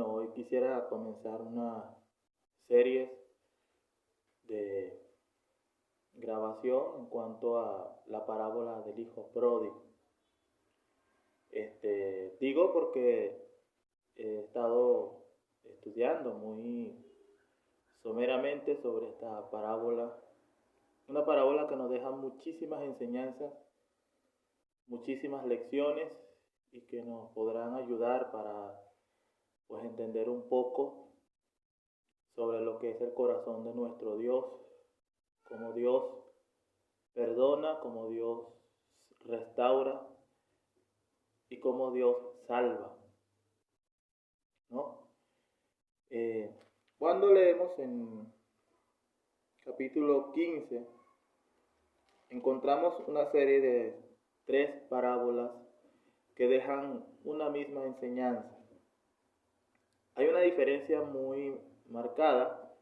Bueno, hoy quisiera comenzar una serie de grabación en cuanto a la parábola del hijo pródigo. Digo porque he estado estudiando muy someramente sobre esta parábola, una parábola que nos deja muchísimas enseñanzas, muchísimas lecciones y que nos podrán ayudar para pues entender un poco sobre lo que es el corazón de nuestro Dios, cómo Dios perdona, cómo Dios restaura y cómo Dios salva, ¿no? Cuando leemos en capítulo 15, encontramos una serie de 3 parábolas que dejan una misma enseñanza. Hay una diferencia muy marcada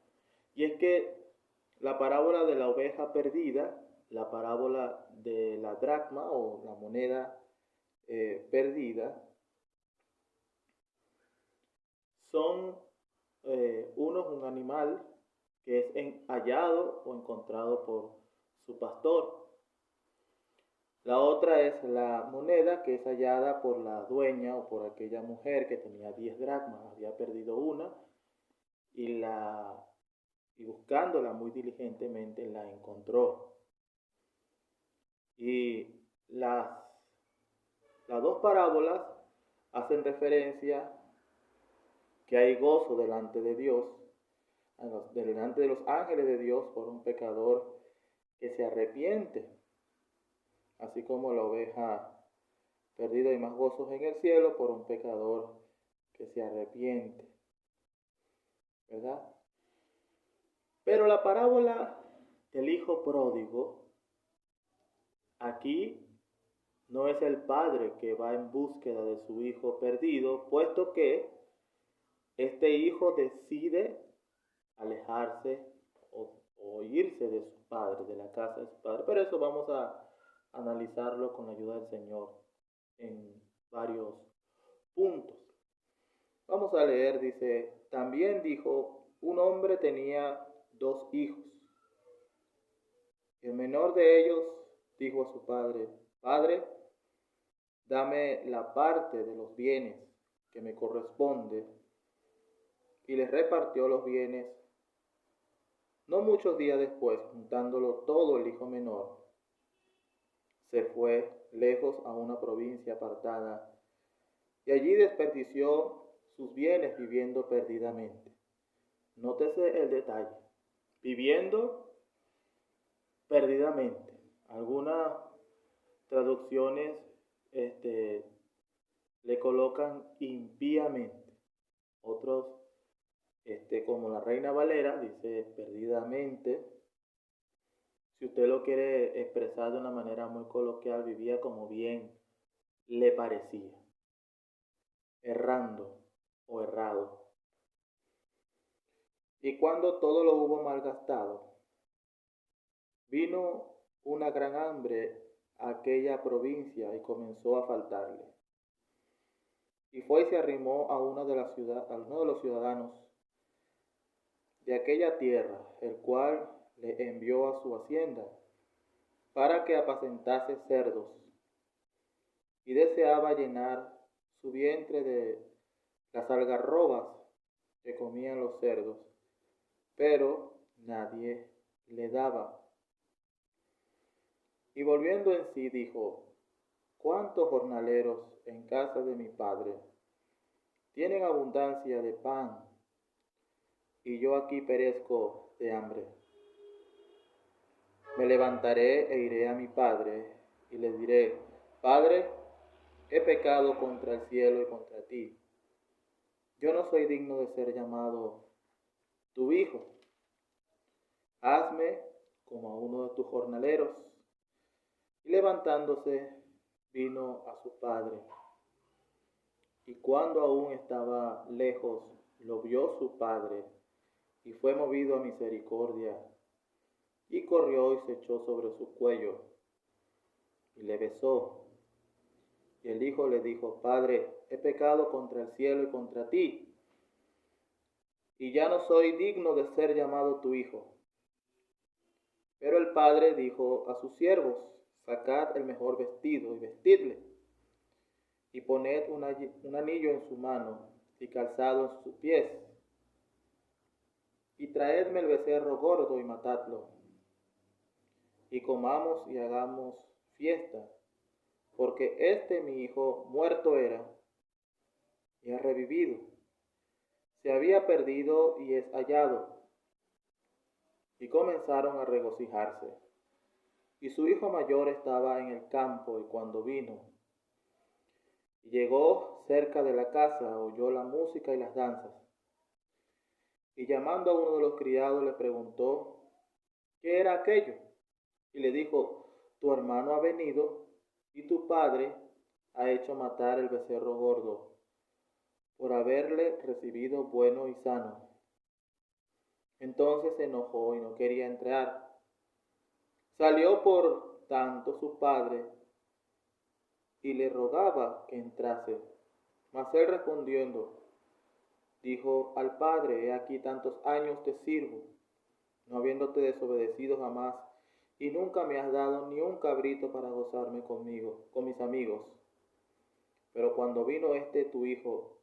y es que la parábola de la oveja perdida, la parábola de la dracma o la moneda perdida, son un animal que es hallado o encontrado por su pastor. La otra es la moneda que es hallada por la dueña o por aquella mujer que tenía 10 dracmas, había perdido una y buscándola muy diligentemente la encontró. Y las 2 parábolas hacen referencia que hay gozo delante de Dios, delante de los ángeles de Dios por un pecador que se arrepiente, así como la oveja perdida, hay más gozos en el cielo por un pecador que se arrepiente, ¿verdad? Pero la parábola del hijo pródigo, aquí no es el padre que va en búsqueda de su hijo perdido, puesto que este hijo decide alejarse o irse de su padre, de la casa de su padre. Pero eso vamos a analizarlo con la ayuda del Señor en varios puntos. Vamos a leer, dice, también dijo, un hombre tenía 2 hijos. El menor de ellos dijo a su padre, Padre, dame la parte de los bienes que me corresponde, y les repartió los bienes. No muchos días después, juntándolo todo el hijo menor, se fue lejos a una provincia apartada y allí desperdició sus bienes viviendo perdidamente. Nótese el detalle, viviendo perdidamente. Algunas traducciones le colocan impíamente, otros como la Reina Valera dice perdidamente. Si usted lo quiere expresar de una manera muy coloquial, vivía como bien le parecía, errando o errado. Y cuando todo lo hubo malgastado, vino una gran hambre a aquella provincia y comenzó a faltarle. Y fue y se arrimó a uno de los ciudadanos de aquella tierra, el cual le envió a su hacienda para que apacentase cerdos, y deseaba llenar su vientre de las algarrobas que comían los cerdos, pero nadie le daba. Y volviendo en sí dijo, ¿cuántos jornaleros en casa de mi padre tienen abundancia de pan, y yo aquí perezco de hambre? Me levantaré e iré a mi padre, y le diré, Padre, he pecado contra el cielo y contra ti. Yo no soy digno de ser llamado tu hijo. Hazme como a uno de tus jornaleros. Y levantándose, vino a su padre. Y cuando aún estaba lejos, lo vio su padre, y fue movido a misericordia, y corrió y se echó sobre su cuello, y le besó. Y el hijo le dijo, Padre, he pecado contra el cielo y contra ti, y ya no soy digno de ser llamado tu hijo. Pero el padre dijo a sus siervos, sacad el mejor vestido y vestidle, y poned un anillo en su mano y calzado en sus pies, y traedme el becerro gordo y matadlo, y comamos y hagamos fiesta, porque este mi hijo muerto era y ha revivido, se había perdido y es hallado. Y comenzaron a regocijarse. Y su hijo mayor estaba en el campo, y cuando vino y llegó cerca de la casa, oyó la música y las danzas. Y llamando a uno de los criados le preguntó qué era aquello. Y le dijo, tu hermano ha venido y tu padre ha hecho matar el becerro gordo por haberle recibido bueno y sano. Entonces se enojó y no quería entrar. Salió por tanto su padre y le rogaba que entrase. Mas él respondiendo, dijo al padre, he aquí tantos años te sirvo, no habiéndote desobedecido jamás, y nunca me has dado ni un cabrito para gozarme conmigo, con mis amigos. Pero cuando vino este tu hijo,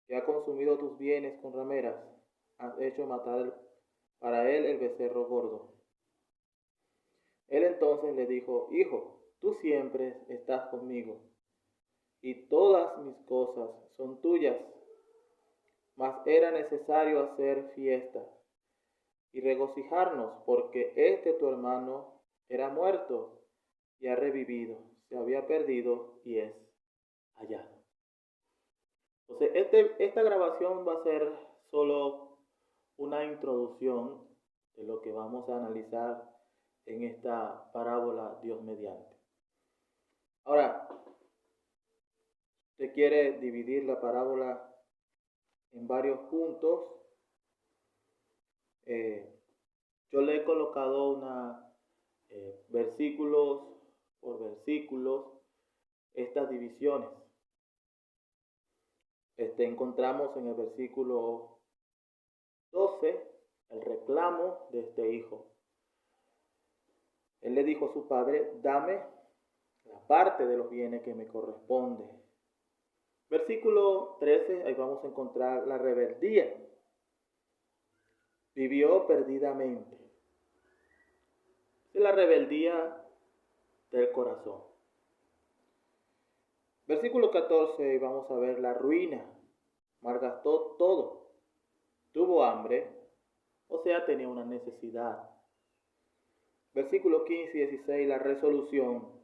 que ha consumido tus bienes con rameras, has hecho matar para él el becerro gordo. Él entonces le dijo, hijo, tú siempre estás conmigo, y todas mis cosas son tuyas. Mas era necesario hacer fiesta y regocijarnos, porque este tu hermano era muerto y ha revivido, se había perdido y es hallado. Entonces, esta grabación va a ser solo una introducción de lo que vamos a analizar en esta parábola Dios mediante. Ahora, usted quiere dividir la parábola en varios puntos. Yo le he colocado versículos por versículos estas divisiones. Encontramos en el versículo 12 el reclamo de este hijo. Él le dijo a su padre, dame la parte de los bienes que me corresponde. Versículo 13, ahí vamos a encontrar la rebeldía. Vivió perdidamente. Es la rebeldía del corazón. Versículo 14, vamos a ver la ruina. Malgastó todo. Tuvo hambre, o sea, tenía una necesidad. Versículos 15 y 16, la resolución.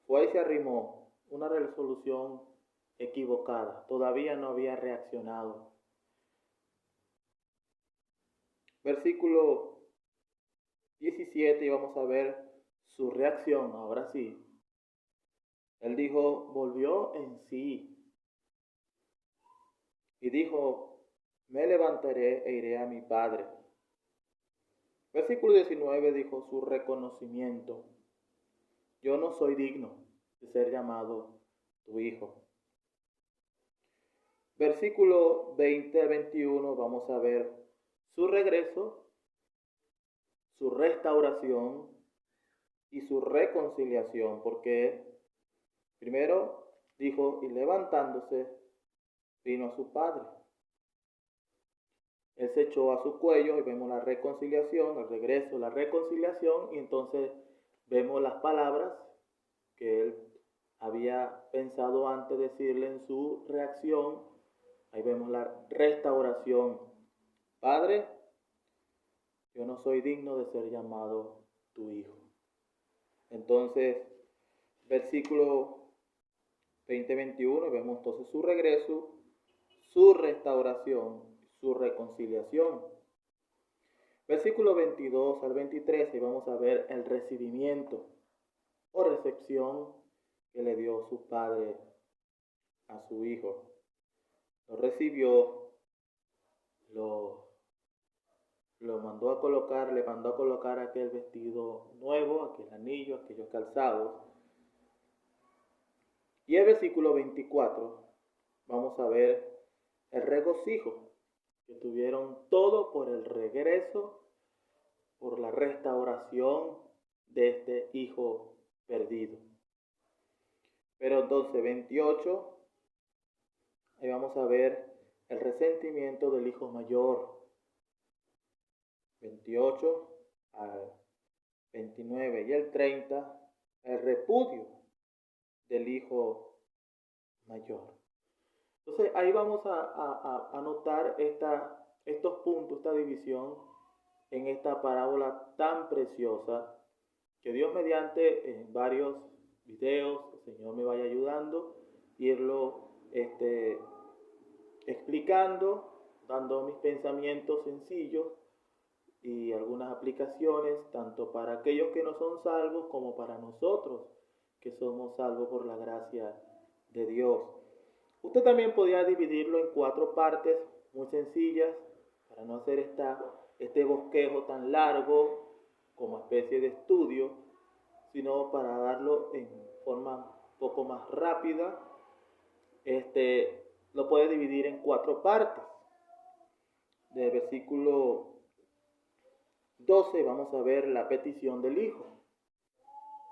Fue y se arrimó. Una resolución equivocada. Todavía no había reaccionado. Versículo 17, y vamos a ver su reacción. Ahora sí. Él dijo, volvió en sí. Y dijo, me levantaré e iré a mi padre. Versículo 19 dijo su reconocimiento. Yo no soy digno de ser llamado tu hijo. Versículo 20 al 21 vamos a ver su regreso, su restauración y su reconciliación, porque primero dijo, y levantándose, vino a su padre. Él se echó a su cuello y vemos la reconciliación, el regreso, la reconciliación, y entonces vemos las palabras que él había pensado antes de decirle en su reacción. Ahí vemos la restauración. Padre, yo no soy digno de ser llamado tu hijo. Entonces, versículo 20-21, vemos entonces su regreso, su restauración, su reconciliación. Versículo 22 al 23, y vamos a ver el recibimiento o recepción que le dio su padre a su hijo. Lo recibió, le mandó a colocar aquel vestido nuevo, aquel anillo, aquellos calzados. Y el versículo 24, vamos a ver el regocijo. que tuvieron todo por el regreso, por la restauración de este hijo perdido. Pero entonces 28, ahí vamos a ver el resentimiento del hijo mayor. 28 al 29 y el 30, el repudio del hijo mayor. Entonces ahí vamos a notar estos puntos, esta división en esta parábola tan preciosa que Dios mediante en varios videos, el Señor me vaya ayudando, irlo explicando, dando mis pensamientos sencillos y algunas aplicaciones, tanto para aquellos que no son salvos como para nosotros que somos salvos por la gracia de Dios. Usted también podría dividirlo en 4 partes muy sencillas para no hacer este bosquejo tan largo como especie de estudio, sino para darlo en forma un poco más rápida. Lo puede dividir en 4 partes. Del versículo 12 vamos a ver la petición del Hijo.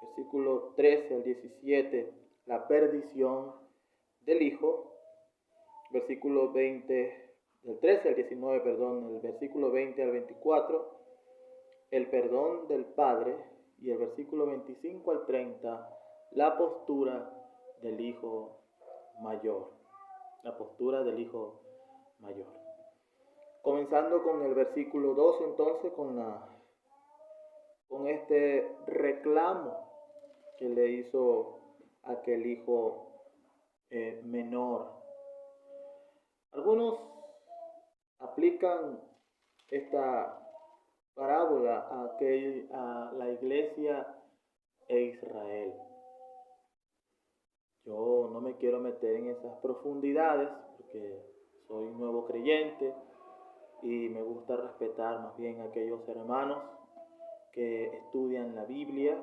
Versículo 13 al 17, la perdición del Hijo. Versículo 20, del 13 al 19, perdón, el versículo 20 al 24, el perdón del Padre. Y el versículo 25 al 30, la postura del Hijo mayor. La postura del Hijo mayor. Comenzando con el versículo 12, entonces, con este reclamo que le hizo aquel hijo menor. Algunos aplican esta parábola a la iglesia e Israel. Yo no me quiero meter en esas profundidades porque soy un nuevo creyente y me gusta respetar más bien a aquellos hermanos que estudian la Biblia.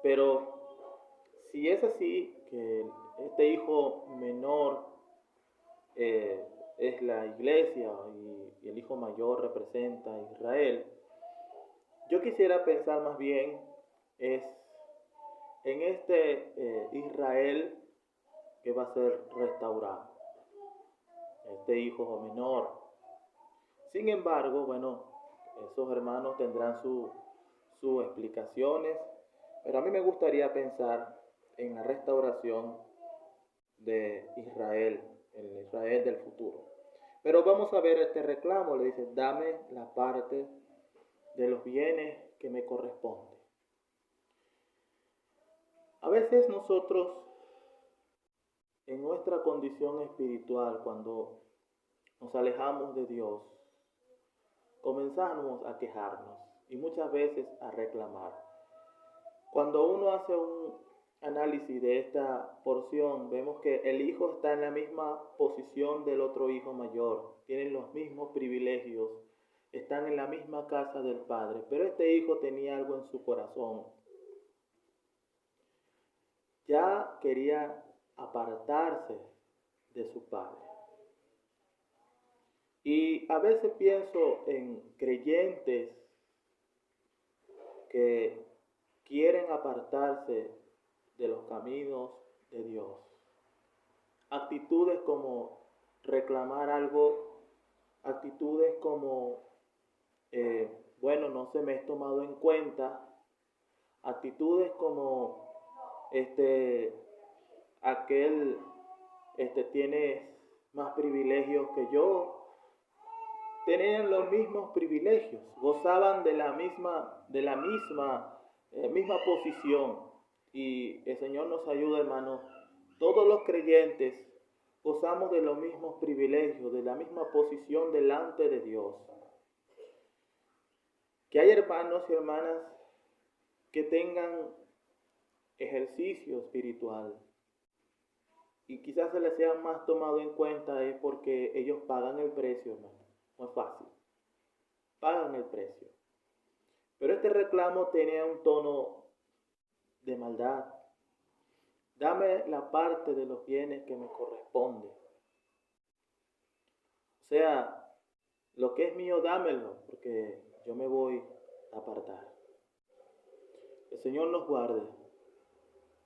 Pero si es así, que este hijo menor es la iglesia y el hijo mayor representa a Israel, yo quisiera pensar más bien es en este Israel que va a ser restaurado, este hijo menor. Sin embargo, bueno, esos hermanos tendrán sus explicaciones, pero a mí me gustaría pensar en la restauración de Israel, el Israel del futuro. Pero vamos a ver este reclamo, le dice, dame la parte de los bienes que me corresponde. A veces nosotros, en nuestra condición espiritual, cuando nos alejamos de Dios, comenzamos a quejarnos y muchas veces a reclamar. Cuando uno hace un análisis de esta porción, vemos que el hijo está en la misma posición del otro hijo mayor, tienen los mismos privilegios, están en la misma casa del padre, pero este hijo tenía algo en su corazón. Ya quería apartarse de su padre. Y a veces pienso en creyentes que quieren apartarse de los caminos de Dios. Actitudes como reclamar algo, actitudes como, bueno, no se me es tomado en cuenta, actitudes como, aquel, tiene más privilegios que yo. Tenían los mismos privilegios, gozaban de la misma posición. Y el Señor nos ayuda, hermanos. Todos los creyentes gozamos de los mismos privilegios, de la misma posición delante de Dios. Que hay hermanos y hermanas que tengan ejercicio espiritual y quizás se les sea más tomado en cuenta es porque ellos pagan el precio, hermano. No es fácil. Pagan el precio. Pero este reclamo tenía un tono de maldad. Dame la parte de los bienes que me corresponde. O sea, lo que es mío, dámelo, porque yo me voy a apartar. El Señor nos guarde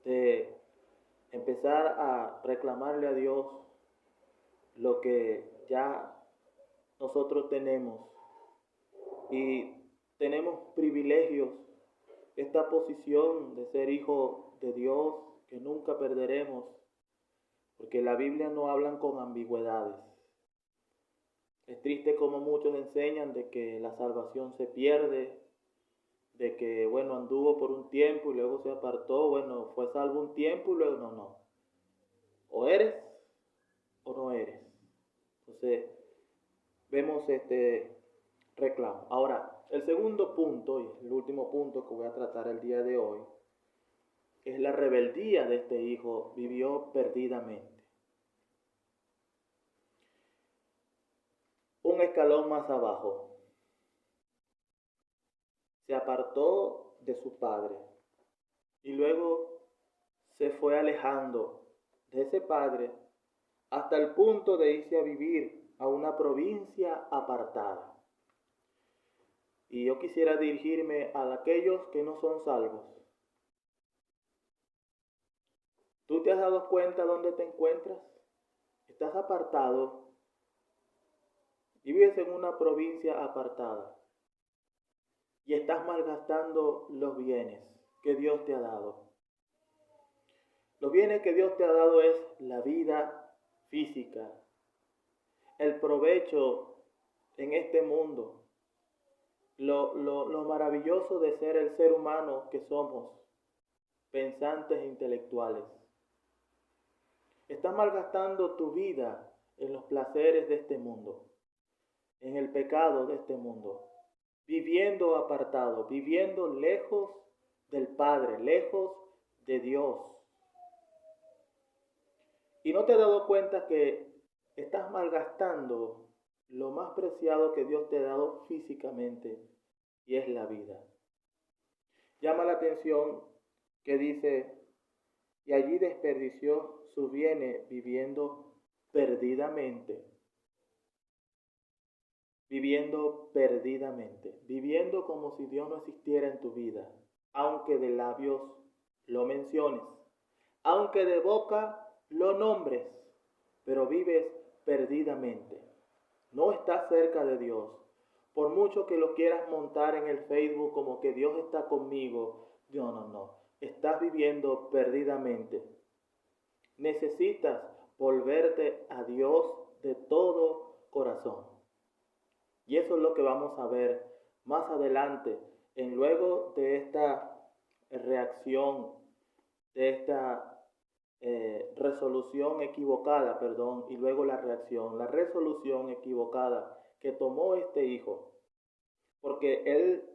de empezar a reclamarle a Dios lo que ya nosotros tenemos y tenemos privilegios, esta posición de ser hijo de Dios que nunca perderemos, porque la Biblia no hablan con ambigüedades. Es triste como muchos enseñan de que la salvación se pierde, de que, bueno, anduvo por un tiempo y luego se apartó, bueno, fue salvo un tiempo y luego no. O eres o no eres. Entonces, vemos este reclamo. Ahora, el segundo punto, y el último punto que voy a tratar el día de hoy, es la rebeldía de este hijo. Vivió perdidamente. Un escalón más abajo, se apartó de su padre y luego se fue alejando de ese padre hasta el punto de irse a vivir a una provincia apartada. Y yo quisiera dirigirme a aquellos que no son salvos. ¿Tú te has dado cuenta dónde te encuentras? Estás apartado y vives en una provincia apartada y estás malgastando los bienes que Dios te ha dado. Los bienes que Dios te ha dado es la vida física, el provecho en este mundo, lo maravilloso de ser el ser humano que somos, pensantes e intelectuales. Estás malgastando tu vida en los placeres de este mundo, en el pecado de este mundo, viviendo apartado, viviendo lejos del Padre, lejos de Dios. Y no te has dado cuenta que estás malgastando lo más preciado que Dios te ha dado físicamente, y es la vida. Llama la atención que dice, y allí desperdició sus bienes viviendo perdidamente. Viviendo perdidamente, viviendo como si Dios no existiera en tu vida, aunque de labios lo menciones, aunque de boca lo nombres, pero vives perdidamente. No estás cerca de Dios. Por mucho que lo quieras montar en el Facebook como que Dios está conmigo, no. Estás viviendo perdidamente. Necesitas volverte a Dios de todo corazón. Y eso es lo que vamos a ver más adelante, en luego de esta reacción, de esta resolución equivocada, y luego la resolución equivocada que tomó este hijo, porque él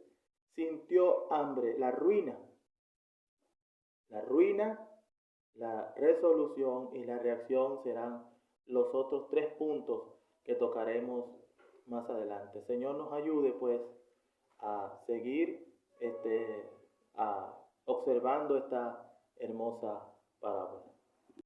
sintió hambre, la ruina, la resolución y la reacción serán los otros 3 puntos que tocaremos más adelante. Señor nos ayude pues a seguir observando esta hermosa parábola.